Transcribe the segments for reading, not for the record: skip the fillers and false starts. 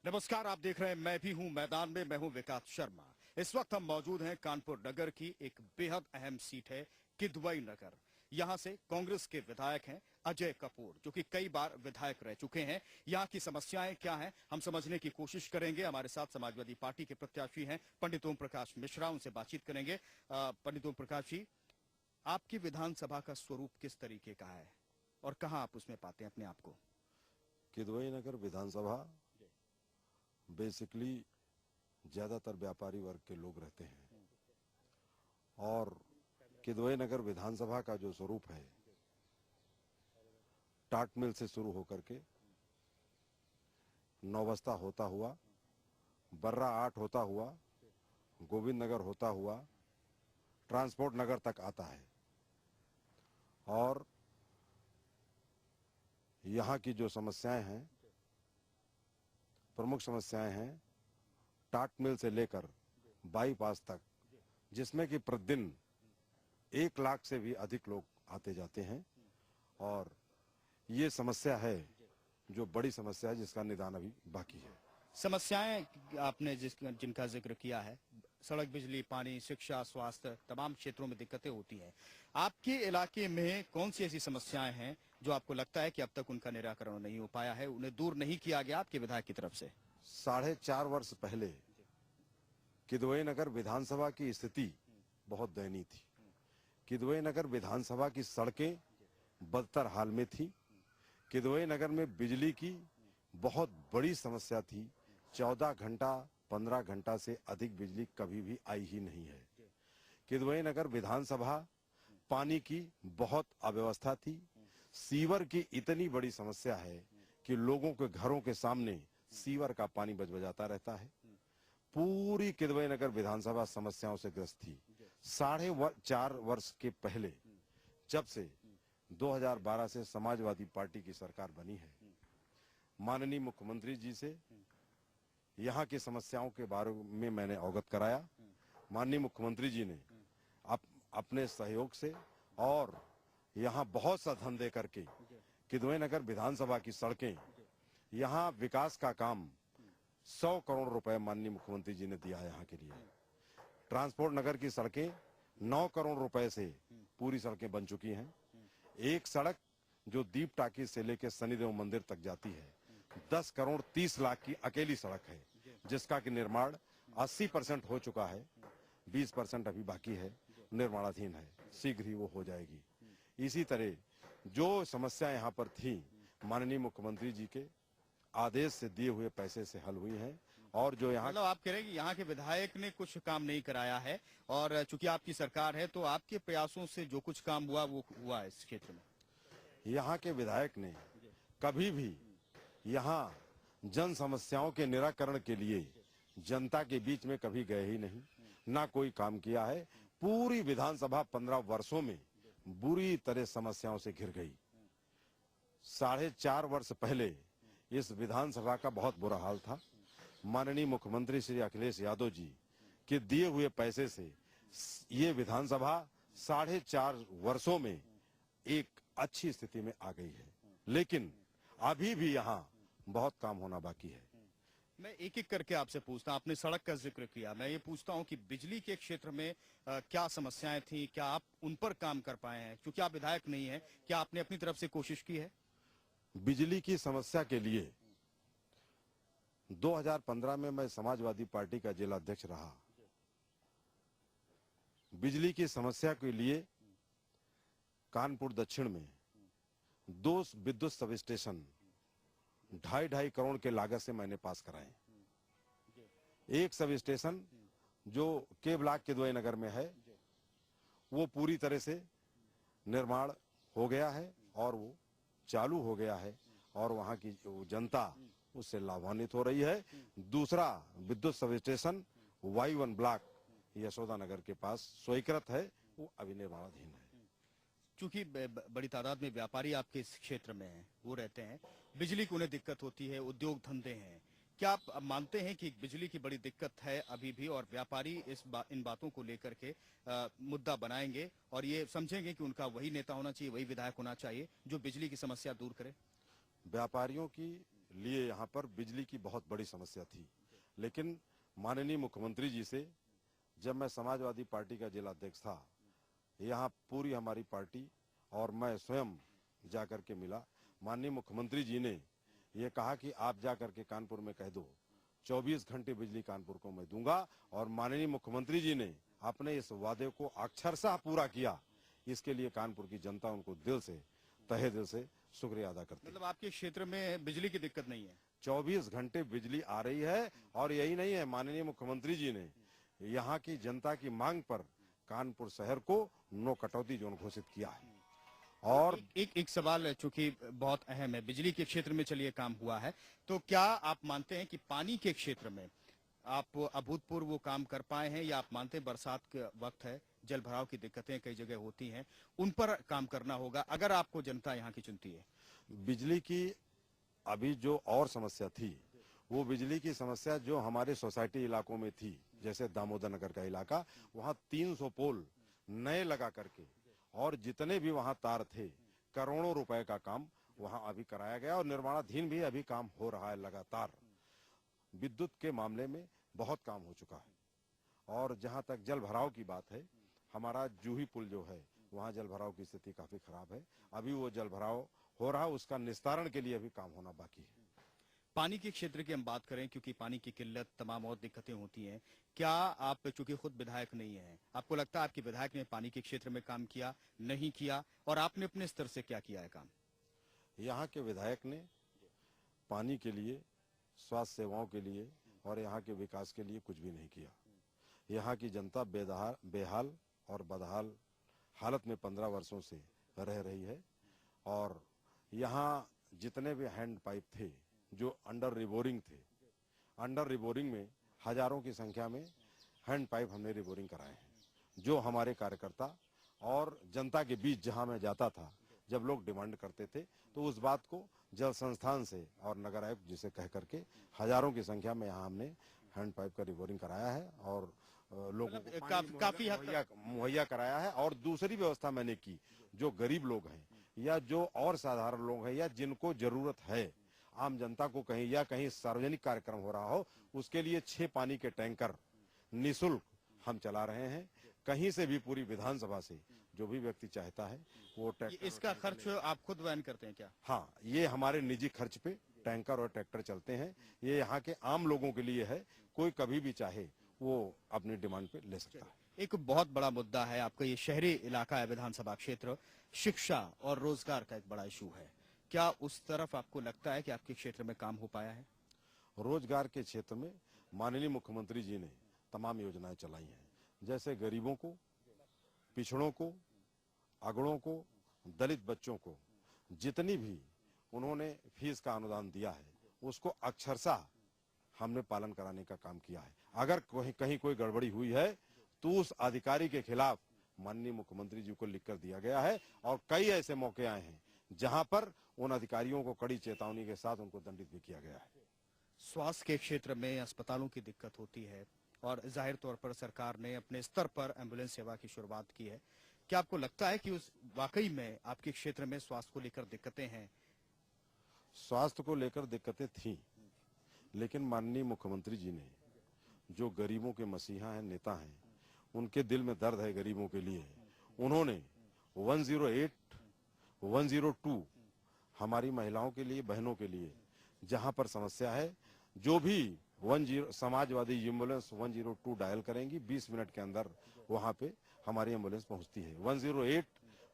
नमस्कार, आप देख रहे हैं मैं भी हूं मैदान में। मैं हूं विकास शर्मा। इस वक्त हम मौजूद हैं कानपुर नगर की एक बेहद अहम सीट है किदवई नगर। यहां से कांग्रेस के विधायक हैं अजय कपूर, जो कि कई बार विधायक रह चुके हैं। यहां की समस्याएं क्या हैं हम समझने की कोशिश करेंगे। हमारे साथ समाजवादी पार्टी के प्रत्याशी हैं पंडित ओम प्रकाश मिश्रा, उनसे बातचीत करेंगे। पंडित ओम प्रकाश जी, आपकी विधानसभा का स्वरूप किस तरीके का है और कहाँ आप उसमें पाते हैं अपने आप को? किदवई नगर विधानसभा बेसिकली ज्यादातर व्यापारी वर्ग के लोग रहते हैं और किदवई नगर विधानसभा का जो स्वरूप है, टाट मिल से शुरू होकर के नौबस्ता होता हुआ, बर्रा 8 होता हुआ, गोविंद नगर होता हुआ, ट्रांसपोर्ट नगर तक आता है। और यहाँ की जो समस्याएं हैं, प्रमुख समस्याएं हैं टाट मिल से लेकर बाईपास तक, जिसमें कि प्रतिदिन 1 लाख से भी अधिक लोग आते जाते हैं। और ये समस्या है जो बड़ी समस्या है, जिसका निदान अभी बाकी है। समस्याएं आपने जिनका जिक्र किया है, सड़क, बिजली, पानी, शिक्षा, स्वास्थ्य, तमाम क्षेत्रों में दिक्कतें होती हैं। आपके इलाके में कौन सी ऐसी समस्याएं हैं जो आपको लगता है कि अब तक उनका निराकरण नहीं हो पाया है, उन्हें दूर नहीं किया गया आपके विधायक की तरफ से? 4.5 वर्ष पहले किदवई नगर विधानसभा की स्थिति बहुत दयनीय थी। किदवई नगर विधानसभा की सड़कें बदतर हाल में थी। किदवई नगर में बिजली की बहुत बड़ी समस्या थी। 14 घंटा 15 घंटा से अधिक बिजली कभी भी आई ही नहीं है। किदवई नगर विधानसभा पानी की बहुत अव्यवस्था थी। सीवर की इतनी बड़ी समस्या है कि लोगों के घरों के सामने सीवर का पानी बजबजाता रहता है। पूरी किदवई नगर विधानसभा समस्याओं से ग्रस्त थी। 4.5 वर्ष के पहले, जब से 2012 से समाजवादी पार्टी की सरकार बनी है, माननीय मुख्यमंत्री जी से यहाँ की समस्याओं के बारे में मैंने अवगत कराया। माननीय मुख्यमंत्री जी ने अपने सहयोग से और यहाँ बहुत सा धन दे करके किदवई नगर विधानसभा की सड़कें, यहाँ विकास का काम 100 करोड़ रुपए माननीय मुख्यमंत्री जी ने दिया है यहाँ के लिए। ट्रांसपोर्ट नगर की सड़कें 9 करोड़ रुपए से पूरी सड़कें बन चुकी हैं। एक सड़क जो दीप टाकी से लेकर शनिदेव मंदिर तक जाती है, 10 करोड़ 30 लाख की अकेली सड़क है, जिसका कि निर्माण 80% हो चुका है। 20% अभी बाकी है, निर्माणाधीन है, शीघ्र ही वो हो जाएगी। इसी तरह जो समस्या यहाँ पर थी, माननीय मुख्यमंत्री जी के आदेश से दिए हुए पैसे से हल हुई हैं। और जो यहाँ, मतलब आप कह रहे हैं कि यहाँ के विधायक ने कुछ काम नहीं कराया है, और चूंकि आपकी सरकार है तो आपके प्रयासों से जो कुछ काम हुआ वो हुआ है इस क्षेत्र में? यहाँ के विधायक ने कभी भी यहाँ जन समस्याओं के निराकरण के लिए जनता के बीच में कभी गए ही नहीं, ना कोई काम किया है। पूरी विधानसभा 15 वर्षों में बुरी तरह समस्याओं से घिर गई। 4.5 वर्ष पहले इस विधानसभा का बहुत बुरा हाल था। माननीय मुख्यमंत्री श्री अखिलेश यादव जी के दिए हुए पैसे से ये विधानसभा 4.5 वर्षों में एक अच्छी स्थिति में आ गई है, लेकिन अभी भी यहाँ बहुत काम होना बाकी है। मैं एक एक करके आपसे पूछता हूं। आपने सड़क का जिक्र किया, मैं ये पूछता हूं कि बिजली के क्षेत्र में क्या समस्याएं थी, क्या आप उन पर काम कर पाए हैं? क्योंकि आप विधायक नहीं है, क्या आपने अपनी तरफ से कोशिश की है? बिजली की समस्या के लिए 2015 में मैं समाजवादी पार्टी का जिला अध्यक्ष रहा। बिजली की समस्या के लिए कानपुर दक्षिण में 2 विद्युत सब स्टेशन 2.5 करोड़ के लागत से मैंने पास कराए। एक सब स्टेशन जो के ब्लॉक किदवई नगर में है, वो पूरी तरह से निर्माण हो गया है और वो चालू हो गया है और वहां की जनता उससे लाभान्वित हो रही है। दूसरा विद्युत sub station Y1 block Yashoda नगर के पास स्वीकृत है, वो अभी निर्माणाधीन है। चूंकि बड़ी तादाद में व्यापारी आपके इस क्षेत्र में हैं, वो रहते हैं, बिजली की उन्हें दिक्कत होती है, उद्योग धंधे हैं, क्या आप मानते हैं कि बिजली की बड़ी दिक्कत है अभी भी, और व्यापारी इन बातों को लेकर के मुद्दा बनाएंगे और ये समझेंगे कि उनका वही नेता होना चाहिए, वही विधायक होना चाहिए जो बिजली की समस्या दूर करे? व्यापारियों की लिए यहाँ पर बिजली की बहुत बड़ी समस्या थी। लेकिन माननीय मुख्यमंत्री जी से जब मैं समाजवादी पार्टी का जिला अध्यक्ष था, यहाँ पूरी हमारी पार्टी और मैं स्वयं जाकर के मिला। माननीय मुख्यमंत्री जी ने ये कहा कि आप जाकर के कानपुर में कह दो 24 घंटे बिजली कानपुर को मैं दूंगा, और माननीय मुख्यमंत्री जी ने अपने इस वादे को अक्षरशः पूरा किया। इसके लिए कानपुर की जनता उनको दिल से, तहे दिल से शुक्रिया अदा करती है। मतलब आपके क्षेत्र में बिजली की दिक्कत नहीं है? 24 घंटे बिजली आ रही है, और यही नहीं है, माननीय मुख्यमंत्री जी ने यहाँ की जनता की मांग पर कानपुर शहर को नो कटौती जोन घोषित किया है। और एक सवाल चूंकि बहुत अहम है, बिजली के क्षेत्र में चलिए काम हुआ है, तो क्या आप मानते हैं कि पानी के क्षेत्र में आप अभूतपूर्व वो काम कर पाए हैं, या आप मानते हैं बरसात के वक्त है, जल भराव की दिक्कतें कई जगह होती हैं, उन पर काम करना होगा अगर आपको जनता यहाँ की चुनती है? बिजली की अभी जो और समस्या थी, वो बिजली की समस्या जो हमारे सोसाइटी इलाकों में थी, जैसे दामोदर नगर का इलाका, वहाँ 300 पोल नए लगा करके, और जितने भी वहाँ तार थे, करोड़ों रुपए का काम वहाँ अभी कराया गया, और निर्माणाधीन भी अभी काम हो रहा है लगातार। विद्युत के मामले में बहुत काम हो चुका है। और जहाँ तक जल भराव की बात है, हमारा जूही पुल जो है, वहाँ जल भराव की स्थिति काफी खराब है। अभी वो जल भराव हो रहा, उसका निस्तारण के लिए अभी काम होना बाकी है। पानी के क्षेत्र की हम बात करें, क्योंकि पानी की किल्लत, तमाम और दिक्कतें होती हैं, क्या आप चूंकि खुद विधायक नहीं हैं, आपको लगता है आपके विधायक ने पानी के क्षेत्र में काम किया, नहीं किया, और आपने अपने स्तर से क्या किया है काम? यहाँ के विधायक ने पानी के लिए, स्वास्थ्य सेवाओं के लिए और यहाँ के विकास के लिए कुछ भी नहीं किया। यहाँ की जनता बेहाल और बदहाल हालत में 15 वर्षों से रह रही है, और यहाँ जितने भी हैंड पाइप थे जो अंडर रिबोरिंग थे, अंडर रिबोरिंग में हजारों की संख्या में हैंड पाइप हमने रिबोरिंग कराए हैं। जो हमारे कार्यकर्ता और जनता के बीच जहां मैं जाता था, जब लोग डिमांड करते थे, तो उस बात को जल संस्थान से और नगर आयुक्त जिसे कह करके हजारों की संख्या में यहाँ हमने हैंड पाइप का रिबोरिंग कराया है, और लोगों को काफी मुहैया कराया है। और दूसरी व्यवस्था मैंने की, जो गरीब लोग हैं या जो और साधारण लोग हैं या जिनको जरूरत है, आम जनता को कहीं या कहीं सार्वजनिक कार्यक्रम हो रहा हो, उसके लिए 6 पानी के टैंकर निःशुल्क हम चला रहे हैं। कहीं से भी पूरी विधानसभा से जो भी व्यक्ति चाहता है वो ट्रैक्टर, इसका खर्च आप खुद वहन करते हैं क्या? हाँ, ये हमारे निजी खर्च पे टैंकर और ट्रैक्टर चलते हैं। ये यहाँ के आम लोगों के लिए है, कोई कभी भी चाहे वो अपनी डिमांड पे ले सकता है। एक बहुत बड़ा मुद्दा है आपका, ये शहरी इलाका है, विधानसभा क्षेत्र, शिक्षा और रोजगार का एक बड़ा इशू है। क्या उस तरफ आपको लगता है कि आपके क्षेत्र में काम हो पाया है? रोजगार के क्षेत्र में माननीय मुख्यमंत्री जी ने तमाम योजनाएं चलाई हैं, जैसे गरीबों को, पिछड़ों को, अगड़ों को, दलित बच्चों को जितनी भी उन्होंने फीस का अनुदान दिया है, उसको अक्षरशः हमने पालन कराने का काम किया है। अगर कहीं कोई गड़बड़ी हुई है तो उस अधिकारी के खिलाफ माननीय मुख्यमंत्री जी को लिखकर दिया गया है, और कई ऐसे मौके आए हैं जहां पर उन अधिकारियों को कड़ी चेतावनी के साथ उनको दंडित भी किया गया है। स्वास्थ्य के क्षेत्र में अस्पतालों की दिक्कत होती है, और जाहिर तौर पर सरकार ने अपने स्तर पर एम्बुलेंस सेवा की शुरुआत की है। क्या आपको लगता है कि उस वाकई में आपके क्षेत्र में स्वास्थ्य को लेकर दिक्कतें हैं? स्वास्थ्य को लेकर दिक्कतें थी, लेकिन माननीय मुख्यमंत्री जी ने, जो गरीबों के मसीहा हैं, नेता हैं, उनके दिल में दर्द है गरीबों के लिए, उन्होंने 108, 102 हमारी महिलाओं के लिए, बहनों के लिए जहां पर समस्या है, जो भी 10 समाजवादी एम्बुलेंस 102 डायल करेंगी, 20 मिनट के अंदर वहां पे हमारी एम्बुलेंस पहुंचती है। 108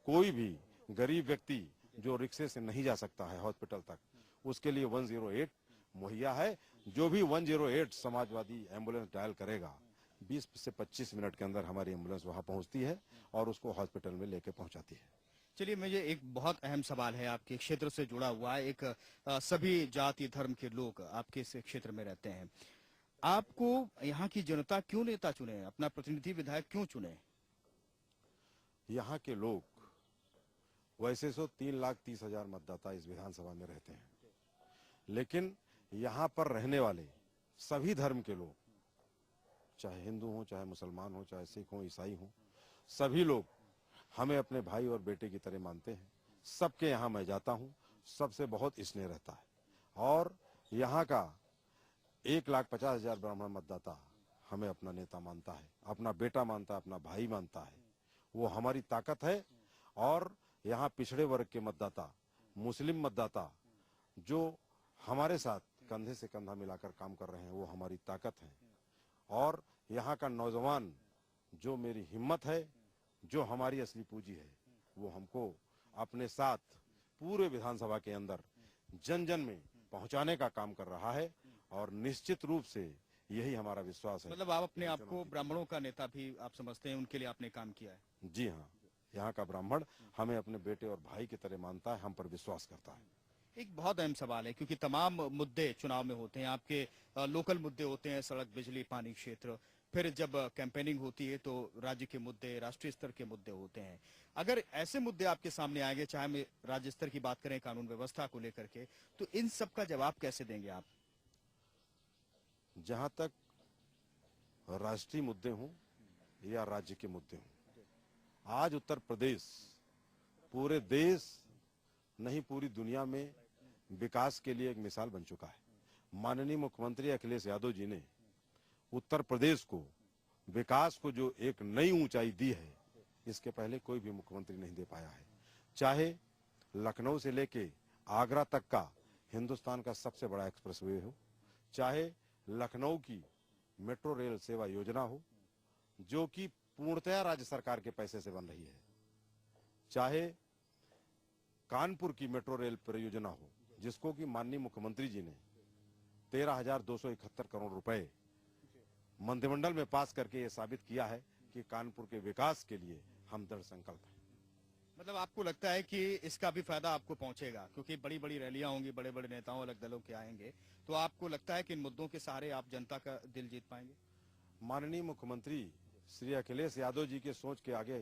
कोई भी गरीब व्यक्ति जो रिक्शे से नहीं जा सकता है हॉस्पिटल तक, उसके लिए 108 मुहैया है। जो भी 108 समाजवादी एम्बुलेंस डायल करेगा, 20 से 25 मिनट के अंदर हमारी एम्बुलेंस वहां पहुंचती है और उसको हॉस्पिटल में लेके पहुंचाती है। चलिए, मुझे एक बहुत अहम सवाल है, आपके क्षेत्र से जुड़ा हुआ है। एक सभी जाति धर्म के लोग आपके इस क्षेत्र में रहते हैं। आपको यहाँ की जनता क्यों नेता चुने, अपना प्रतिनिधि विधायक क्यों चुने? यहाँ के लोग वैसे तो 3,30,000 मतदाता इस विधानसभा में रहते हैं, लेकिन यहाँ पर रहने वाले सभी धर्म के लोग, चाहे हिंदू हो, चाहे मुसलमान हो, चाहे सिख हो, ईसाई हो, सभी लोग हमें अपने भाई और बेटे की तरह मानते हैं। सबके यहाँ मैं जाता हूँ, सबसे बहुत स्नेह रहता है, और यहाँ का 1,50,000 ब्राह्मण मतदाता हमें अपना नेता मानता है, अपना बेटा मानता है, अपना भाई मानता है। वो हमारी ताकत है। और यहाँ पिछड़े वर्ग के मतदाता, मुस्लिम मतदाता जो हमारे साथ कंधे से कंधा मिलाकर काम कर रहे हैं, वो हमारी ताकत है। और यहाँ का नौजवान जो मेरी हिम्मत है, जो हमारी असली पूंजी है, वो हमको अपने साथ पूरे विधानसभा के अंदर जन जन में पहुंचाने का काम कर रहा है। और निश्चित रूप से यही हमारा विश्वास है। मतलब आप अपने आप को ब्राह्मणों का नेता भी आप समझते हैं, उनके लिए आपने काम किया है? जी हाँ, यहाँ का ब्राह्मण हमें अपने बेटे और भाई की तरह मानता है, हम पर विश्वास करता है। एक बहुत अहम सवाल है, क्योंकि तमाम मुद्दे चुनाव में होते हैं। आपके लोकल मुद्दे होते हैं, सड़क, बिजली, पानी क्षेत्र। फिर जब कैंपेनिंग होती है तो राज्य के मुद्दे, राष्ट्रीय स्तर के मुद्दे होते हैं। अगर ऐसे मुद्दे आपके सामने आएंगे, चाहे हम राज्य स्तर की बात करें, कानून व्यवस्था को लेकर के, तो इन सब का जवाब कैसे देंगे आप? जहां तक राष्ट्रीय मुद्दे हों या राज्य के मुद्दे हों, आज उत्तर प्रदेश पूरे देश नहीं पूरी दुनिया में विकास के लिए एक मिसाल बन चुका है। माननीय मुख्यमंत्री अखिलेश यादव जी ने उत्तर प्रदेश को, विकास को जो एक नई ऊंचाई दी है, इसके पहले कोई भी मुख्यमंत्री नहीं दे पाया है। चाहे लखनऊ से लेके आगरा तक का हिंदुस्तान का सबसे बड़ा एक्सप्रेसवे हो, चाहे लखनऊ की मेट्रो रेल सेवा योजना हो जो कि पूर्णतया राज्य सरकार के पैसे से बन रही है, चाहे कानपुर की मेट्रो रेल परियोजना हो जिसको कि माननीय मुख्यमंत्री जी ने 13,271 करोड़ रुपए मंत्रिमंडल में पास करके ये साबित किया है कि कानपुर के विकास के लिए हम दृढ़ संकल्प हैं। मतलब आपको लगता है कि इसका भी फायदा आपको पहुंचेगा, क्योंकि बड़ी बड़ी रैलियां होंगी, बड़े बड़े नेताओं, अलग दलों के आएंगे, तो आपको लगता है कि इन मुद्दों के सहारे आप जनता का दिल जीत पाएंगे? माननीय मुख्यमंत्री श्री अखिलेश यादव जी के सोच के आगे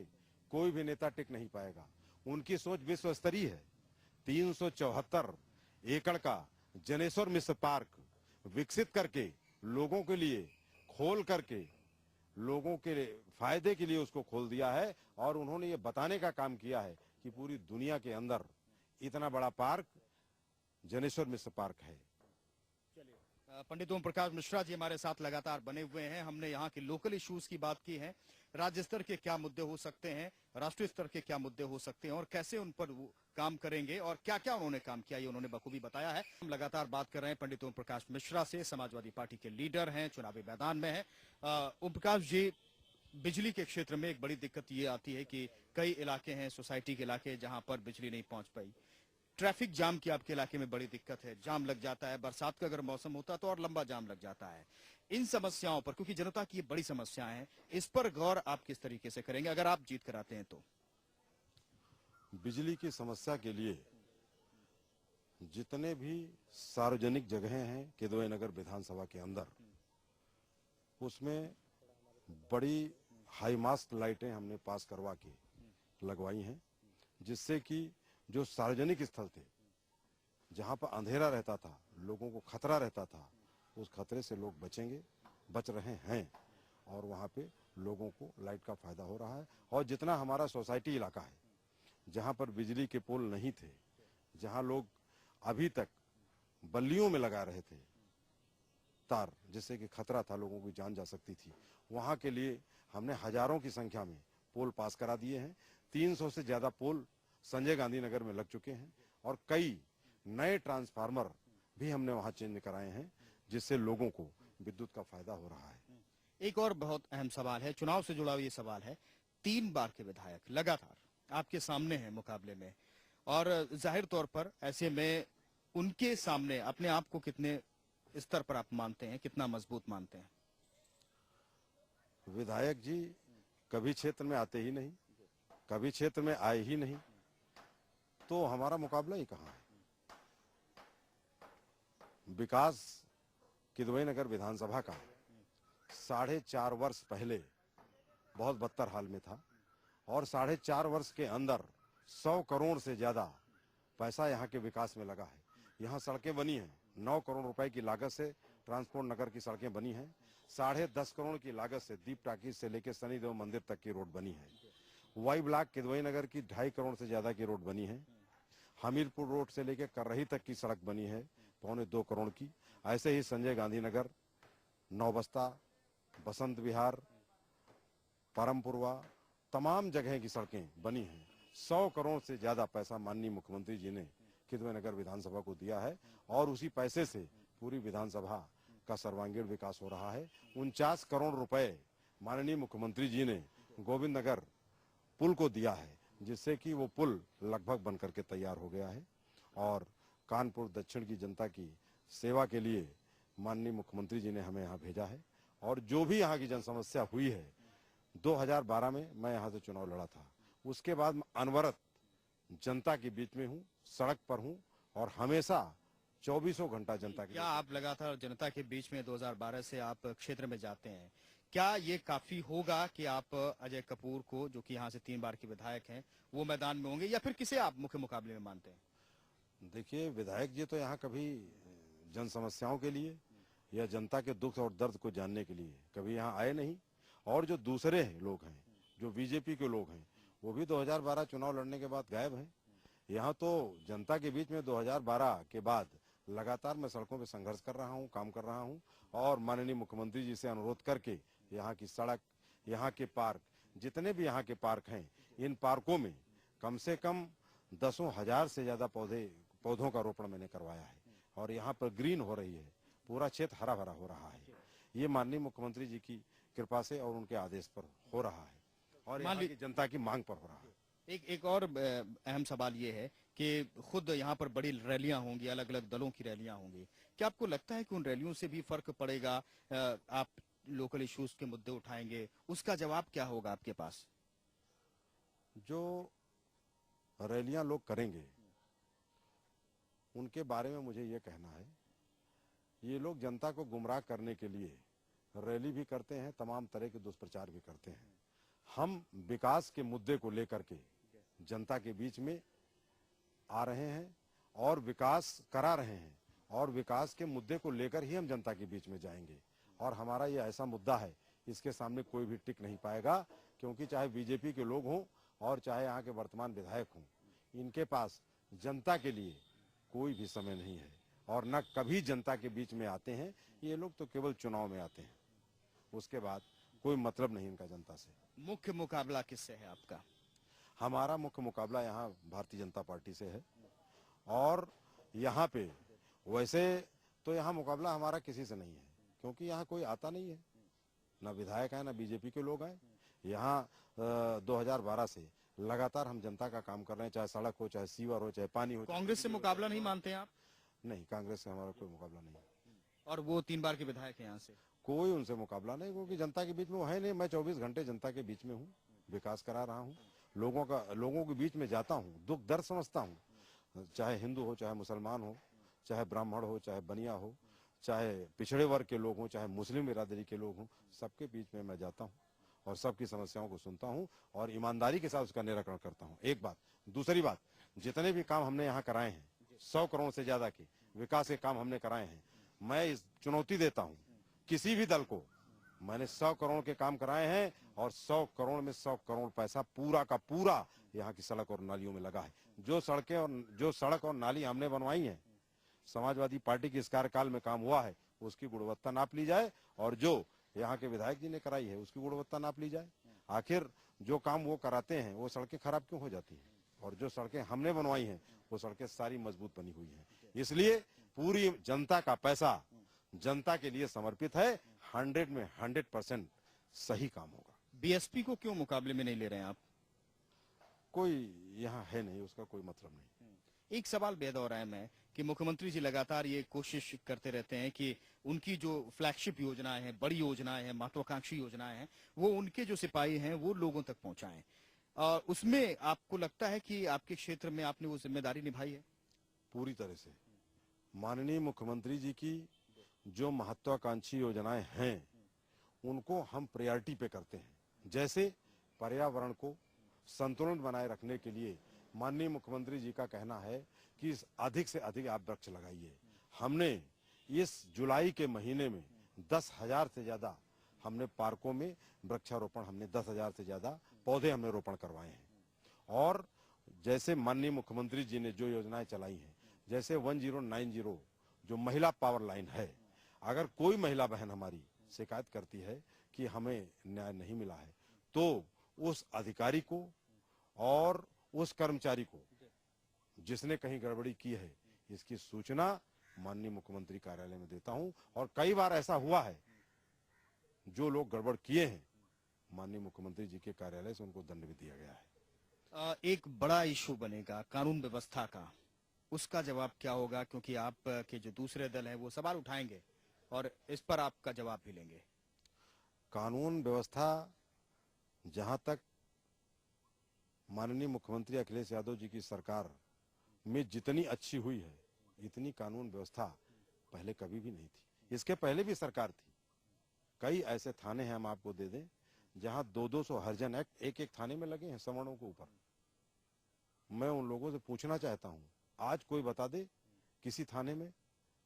कोई भी नेता टिक नहीं पाएगा। उनकी सोच विश्व स्तरीय है। 374 एकड़ का जनेश्वर मिश्र पार्क विकसित करके, लोगों के लिए खोल करके, लोगों के फायदे के लिए उसको खोल दिया है। और उन्होंने ये बताने का काम किया है कि पूरी दुनिया के अंदर इतना बड़ा पार्क जनेश्वर मिश्र पार्क है। पंडित ओम प्रकाश मिश्रा जी हमारे साथ लगातार बने हुए हैं। हमने यहाँ के लोकल इश्यूज की बात की है, राज्य स्तर के क्या मुद्दे हो सकते हैं, राष्ट्रीय स्तर के क्या मुद्दे हो सकते हैं और कैसे उन पर वो काम करेंगे और क्या क्या उन्होंने काम किया, ये उन्होंने बखूबी बताया है। हम लगातार बात कर रहे हैं पंडित ओम प्रकाश मिश्रा से, समाजवादी पार्टी के लीडर हैं, चुनावी मैदान में है। ओम प्रकाश जी, बिजली के क्षेत्र में एक बड़ी दिक्कत ये आती है कि कई इलाके हैं, सोसाइटी के इलाके, जहां पर बिजली नहीं पहुंच पाई। ट्रैफिक जाम की आपके इलाके में बड़ी दिक्कत है, जाम लग जाता है, बरसात का अगर मौसम होता तो और लंबा जाम लग जाता है। इन समस्याओं पर, क्योंकि जनता की ये बड़ी समस्याएं हैं, इस पर गौर आप किस तरीके से करेंगे अगर आप जीत कराते हैं तो? बिजली की समस्या के लिए जितने भी सार्वजनिक जगहें हैं किदवई नगर विधानसभा के अंदर, उसमें बड़ी हाई मास्ट लाइटें हमने पास करवा के लगवाई हैं, जिससे कि जो सार्वजनिक स्थल थे जहां पर अंधेरा रहता था, लोगों को खतरा रहता था, उस खतरे से लोग बच रहे हैं। और वहां पे लोगों को लाइट का फायदा हो रहा है। और जितना हमारा सोसाइटी इलाका है जहां पर बिजली के पोल नहीं थे, जहां लोग अभी तक बल्लियों में लगा रहे थे तार, जिससे कि खतरा था, लोगों की जान जा सकती थी, वहां के लिए हमने हजारों की संख्या में पोल पास करा दिए हैं। 300 से ज्यादा पोल संजय गांधी नगर में लग चुके हैं और कई नए ट्रांसफार्मर भी हमने वहां चेंज कराए हैं, जिससे लोगों को विद्युत का फायदा हो रहा है। एक और बहुत अहम सवाल है, चुनाव से जुड़ा हुआ ये सवाल है। 3 बार के विधायक लगातार आपके सामने हैं मुकाबले में, और जाहिर तौर पर ऐसे में उनके सामने अपने आप को कितने स्तर पर आप मानते हैं, कितना मजबूत मानते हैं? विधायक जी कभी क्षेत्र में आते ही नहीं, कभी क्षेत्र में आए ही नहीं, तो हमारा मुकाबला ही कहाँ है। विकास किदवई नगर विधानसभा का 4.5 वर्ष पहले बहुत बदतर हाल में था और 4.5 वर्ष के अंदर 100 करोड़ से ज्यादा पैसा यहाँ के विकास में लगा है। यहाँ सड़कें बनी हैं, 9 करोड़ रुपए की लागत से ट्रांसपोर्ट नगर की सड़कें बनी हैं। 10.5 करोड़ की लागत से दीप टाकी से लेकर शनिदेव मंदिर तक की रोड बनी है। वाई ब्लॉक किदवई नगर की 2.5 करोड़ से ज्यादा की रोड बनी है। हमीरपुर रोड से लेकर कररही तक की सड़क बनी है। 2.25 करोड़ की। ऐसे ही संजय गांधी नगर, नौबस्ता, बसंत विहार, परमपुरवा, तमाम जगह की सड़कें बनी हैं। 100 करोड़ से ज्यादा पैसा माननीय मुख्यमंत्री जी ने किदवई नगर विधानसभा को दिया है और उसी पैसे से पूरी विधानसभा का सर्वांगीण विकास हो रहा है। 49 करोड़ रुपए माननीय मुख्यमंत्री जी ने गोविंद नगर पुल को दिया है, जिससे कि वो पुल लगभग बनकर के तैयार हो गया है। और कानपुर दक्षिण की जनता की सेवा के लिए माननीय मुख्यमंत्री जी ने हमें यहाँ भेजा है। और जो भी यहाँ की जन समस्या हुई है, 2012 में मैं यहाँ से चुनाव लड़ा था, उसके बाद मैं अनवरत जनता के बीच में हूँ, सड़क पर हूँ और हमेशा 24 घंटा जनता के। क्या आप लगातार जनता के बीच में 2012 से आप क्षेत्र में जाते हैं, क्या ये काफी होगा कि आप अजय कपूर को, जो कि यहाँ से 3 बार के विधायक हैं, वो मैदान में होंगे, या फिर किसे आप मुख्य मुकाबले में मानते हैं? देखिए, विधायक जी तो यहाँ कभी जन समस्याओं के लिए या जनता के दुख और दर्द को जानने के लिए कभी यहाँ आए नहीं। और जो दूसरे लोग हैं, जो बीजेपी के लोग हैं, वो भी 2012 चुनाव लड़ने के बाद गायब हैं। यहाँ तो जनता के बीच में 2012 के बाद लगातार मैं सड़कों पे संघर्ष कर रहा हूँ, काम कर रहा हूँ और माननीय मुख्यमंत्री जी से अनुरोध करके यहाँ की सड़क, यहाँ के पार्क, जितने भी यहाँ के पार्क हैं, इन पार्कों में कम से कम 10,000 से ज्यादा पौधों का रोपण मैंने करवाया है और यहाँ पर ग्रीन हो रही है, पूरा क्षेत्र हरा भरा हो रहा है। ये माननीय मुख्यमंत्री जी की कृपा से और उनके आदेश पर हो रहा है और यहाँ की जनता की मांग पर हो रहा है। एक और अहम सवाल ये है कि खुद यहाँ पर बड़ी रैलियां होंगी, अलग अलग दलों की रैलियां होंगी, क्या आपको लगता है कि उन रैलियों से भी फर्क पड़ेगा? आप लोकल इश्यूज के मुद्दे उठाएंगे, उसका जवाब क्या होगा आपके पास? जो रैलियां लोग करेंगे उनके बारे में मुझे ये कहना है, ये लोग जनता को गुमराह करने के लिए रैली भी करते हैं, तमाम तरह के दुष्प्रचार भी करते हैं। हम विकास के मुद्दे को लेकर के जनता के बीच में आ रहे हैं और विकास करा रहे हैं और विकास के मुद्दे को लेकर ही हम जनता के बीच में जाएंगे। और हमारा ये ऐसा मुद्दा है, इसके सामने कोई भी टिक नहीं पाएगा, क्योंकि चाहे बीजेपी के लोग हों और चाहे यहाँ के वर्तमान विधायक हों, इनके पास जनता के लिए कोई भी समय नहीं है और न कभी जनता के बीच में आते हैं। ये लोग तो केवल चुनाव में आते हैं, उसके बाद कोई मतलब नहीं इनका जनता से। मुख्य मुकाबला किससे है आपका? हमारा मुख्य मुकाबला यहाँ भारतीय जनता पार्टी से है और यहाँ पे वैसे तो यहाँ मुकाबला हमारा किसी से नहीं है, क्योंकि यहाँ कोई आता नहीं है, ना विधायक है ना बीजेपी के लोग हैं। यहाँ 2012 से लगातार हम जनता का काम कर रहे हैं, चाहे सड़क हो, चाहे सीवर हो, चाहे पानी हो। कांग्रेस से मुकाबला नहीं मानते हैं आप? नहीं, कांग्रेस से हमारा कोई मुकाबला नहीं। और वो 3 बार के विधायक हैं यहाँ से? कोई उनसे मुकाबला नहीं, क्योंकि जनता के बीच में वो है नहीं। मैं 24 घंटे जनता के बीच में हूँ, विकास करा रहा हूँ, लोगों के बीच में जाता हूँ, दुख दर्द समझता हूँ, चाहे हिंदू हो, चाहे मुसलमान हो, चाहे ब्राह्मण हो, चाहे बनिया हो, चाहे पिछड़े वर्ग के लोग हों, चाहे मुस्लिम बिरादरी के लोग हों, सबके बीच में मैं जाता हूँ और सबकी समस्याओं को सुनता हूँ और ईमानदारी के साथ उसका निराकरण करता हूँ। एक बात। दूसरी बात, जितने भी काम हमने यहाँ कराए हैं, 100 करोड़ से ज्यादा के विकास के काम हमने कराए हैं, मैं इस चुनौती देता हूँ किसी भी दल को, मैंने 100 करोड़ के काम कराए हैं और 100 करोड़ में 100 करोड़ पैसा पूरा का पूरा यहाँ की सड़क और नालियों में लगा है। जो सड़क और नाली हमने बनवाई है, समाजवादी पार्टी के इस कार्यकाल में काम हुआ है, उसकी गुणवत्ता नाप ली जाए और जो यहाँ के विधायक जी ने कराई है उसकी गुणवत्ता नाप ली जाए। आखिर जो काम वो कराते हैं वो सड़कें खराब क्यों हो जाती हैं, और जो सड़कें हमने बनवाई हैं वो सड़कें सारी मजबूत बनी हुई हैं। इसलिए पूरी जनता का पैसा जनता के लिए समर्पित है, 100 में 100% सही काम होगा। बीएसपी को क्यों मुकाबले में नहीं ले रहे हैं आप? कोई यहाँ है नहीं, उसका कोई मतलब नहीं। एक सवाल बेहद और अहम है कि मुख्यमंत्री जी लगातार ये कोशिश करते रहते हैं कि उनकी जो फ्लैगशिप योजनाएं हैं, बड़ी योजनाएं हैं, महत्वाकांक्षी योजनाएं हैं, वो उनके जो सिपाही हैं वो लोगों तक पहुंचाएं। और उसमें आपको लगता है कि आपके क्षेत्र में आपने वो जिम्मेदारी निभाई है? पूरी तरह से। माननीय मुख्यमंत्री जी की जो महत्वाकांक्षी योजनाएं हैं उनको हम प्रायोरिटी पे करते हैं। जैसे पर्यावरण को संतुलन बनाए रखने के लिए माननीय मुख्यमंत्री जी का कहना है कि अधिक से अधिक आप वृक्ष लगाइए। हमने इस जुलाई के महीने में 10,000 से ज्यादा हमने पार्कों में वृक्षारोपण, हमने 10,000 से ज्यादा पौधे हमने रोपण करवाए हैं। और जैसे माननीय मुख्यमंत्री जी ने जो योजनाएं चलाई हैं, जैसे 1090 जो महिला पावर लाइन है, अगर कोई महिला बहन हमारी शिकायत करती है कि हमें न्याय नहीं मिला है, तो उस अधिकारी को और उस कर्मचारी को जिसने कहीं गड़बड़ी की है, इसकी सूचना माननीय मुख्यमंत्री कार्यालय में देता हूं। और कई बार ऐसा हुआ है, जो लोग गड़बड़ किए हैं, माननीय मुख्यमंत्री जी के कार्यालय से उनको दंड भी दिया गया है। एक बड़ा इशू बनेगा कानून व्यवस्था का, उसका जवाब क्या होगा? क्योंकि आप के जो दूसरे दल हैं वो सवाल उठाएंगे और इस पर आपका जवाब भी लेंगे। कानून व्यवस्था जहां तक माननीय मुख्यमंत्री अखिलेश यादव जी की सरकार में जितनी अच्छी हुई है, इतनी कानून व्यवस्था पहले कभी भी नहीं थी। इसके पहले भी सरकार थी। कई ऐसे थाने हैं, हम आपको दे दें, जहां 200 हरिजन एक्ट एक एक थाने में लगे हैं सवर्णों के ऊपर। मैं उन लोगों से पूछना चाहता हूं, आज कोई बता दे किसी थाने में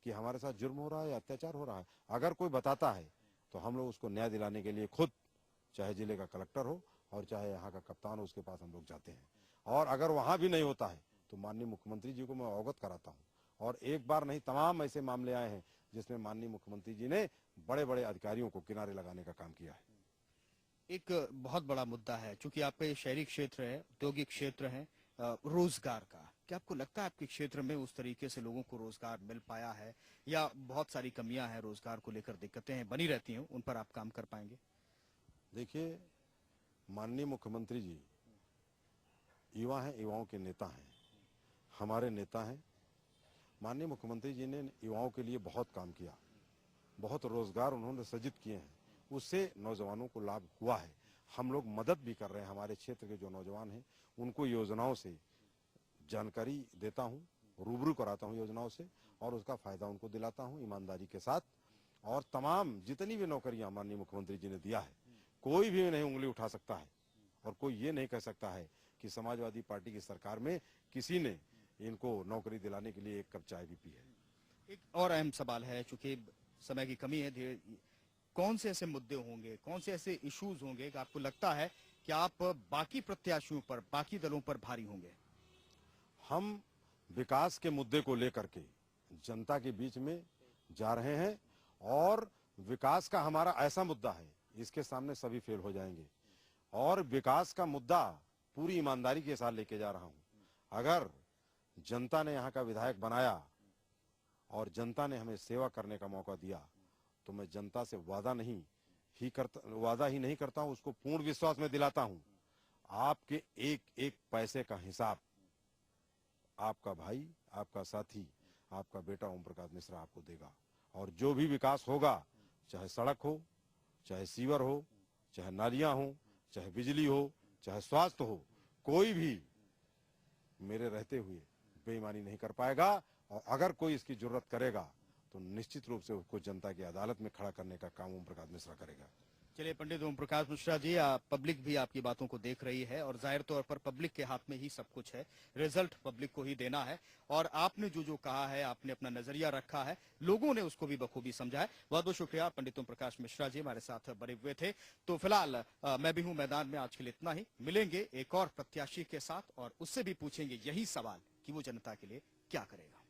कि हमारे साथ जुर्म हो रहा है या अत्याचार हो रहा है। अगर कोई बताता है तो हम लोग उसको न्याय दिलाने के लिए खुद, चाहे जिले का कलेक्टर हो और चाहे यहाँ का कप्तान हो, उसके पास हम लोग जाते हैं। और अगर वहां भी नहीं होता है तो माननीय मुख्यमंत्री जी को मैं अवगत कराता हूँ। और एक बार नहीं, तमाम ऐसे मामले आए हैं जिसमें माननीय मुख्यमंत्री जी ने बड़े बड़े अधिकारियों को किनारे लगाने का काम किया है। एक बहुत बड़ा मुद्दा है, चूंकि आपका ये शहरी क्षेत्र है, औद्योगिक क्षेत्र है, रोजगार का, क्या आपको लगता है आपके क्षेत्र में उस तरीके से लोगों को रोजगार मिल पाया है, या बहुत सारी कमियां हैं, रोजगार को लेकर दिक्कतें हैं, बनी रहती हैं, उन पर आप काम कर पाएंगे? देखिए, माननीय मुख्यमंत्री जी युवा हैं, युवाओं के नेता हैं, हमारे नेता हैं। माननीय मुख्यमंत्री जी ने युवाओं के लिए बहुत काम किया, बहुत रोजगार उन्होंने सृजित किए हैं, उससे नौजवानों को लाभ हुआ है। हम लोग मदद भी कर रहे हैं। हमारे क्षेत्र के जो नौजवान हैं उनको योजनाओं से जानकारी देता हूं, रूबरू कराता हूं योजनाओं से, और उसका फायदा उनको दिलाता हूं ईमानदारी के साथ। और तमाम जितनी भी नौकरियां माननीय मुख्यमंत्री जी ने दिया है, कोई भी नहीं उंगली उठा सकता है और कोई ये नहीं कह सकता है कि समाजवादी पार्टी की सरकार में किसी ने इनको नौकरी दिलाने के लिए एक कप चाय भी पी है। एक और अहम सवाल है, चूंकि समय की कमी है, कौन से ऐसे मुद्दे होंगे, कौन से ऐसे इश्यूज होंगे कि आपको लगता है कि आप बाकी प्रत्याशियों पर, बाकी दलों पर भारी होंगे? हम विकास के मुद्दे को लेकर के जनता के बीच में जा रहे हैं, और विकास का हमारा ऐसा मुद्दा है, इसके सामने सभी फेल हो जाएंगे। और विकास का मुद्दा पूरी ईमानदारी के साथ लेके जा रहा हूं। अगर जनता ने यहाँ का विधायक बनाया और जनता ने हमें सेवा करने का मौका दिया, तो मैं जनता से वादा ही नहीं करता हूं, उसको पूर्ण विश्वास में दिलाता हूं। आपके एक एक पैसे का हिसाब आपका भाई, आपका साथी, आपका बेटा ओम प्रकाश मिश्रा आपको देगा। और जो भी विकास होगा, चाहे सड़क हो, चाहे सीवर हो, चाहे नालियां हो, चाहे बिजली हो, चाहे स्वास्थ्य हो, कोई भी मेरे रहते हुए बेईमानी नहीं कर पाएगा। और अगर कोई इसकी जरूरत करेगा तो निश्चित रूप से उसको जनता की अदालत में खड़ा करने का काम ओम प्रकाश मिश्रा करेगा। चलिए पंडित ओम प्रकाश मिश्रा जी, पब्लिक भी आपकी बातों को देख रही है और जाहिर तौर पर पब्लिक के हाथ में ही सब कुछ है, रिजल्ट पब्लिक को ही देना है। और आपने जो कहा है, आपने अपना नजरिया रखा है, लोगों ने उसको भी बखूबी समझा है। बहुत बहुत शुक्रिया पंडित ओम प्रकाश मिश्रा जी, हमारे साथ बने हुए थे। तो फिलहाल मैं भी हूं मैदान में, आज के लिए इतना ही। मिलेंगे एक और प्रत्याशी के साथ और उससे भी पूछेंगे यही सवाल कि वो जनता के लिए क्या करेगा।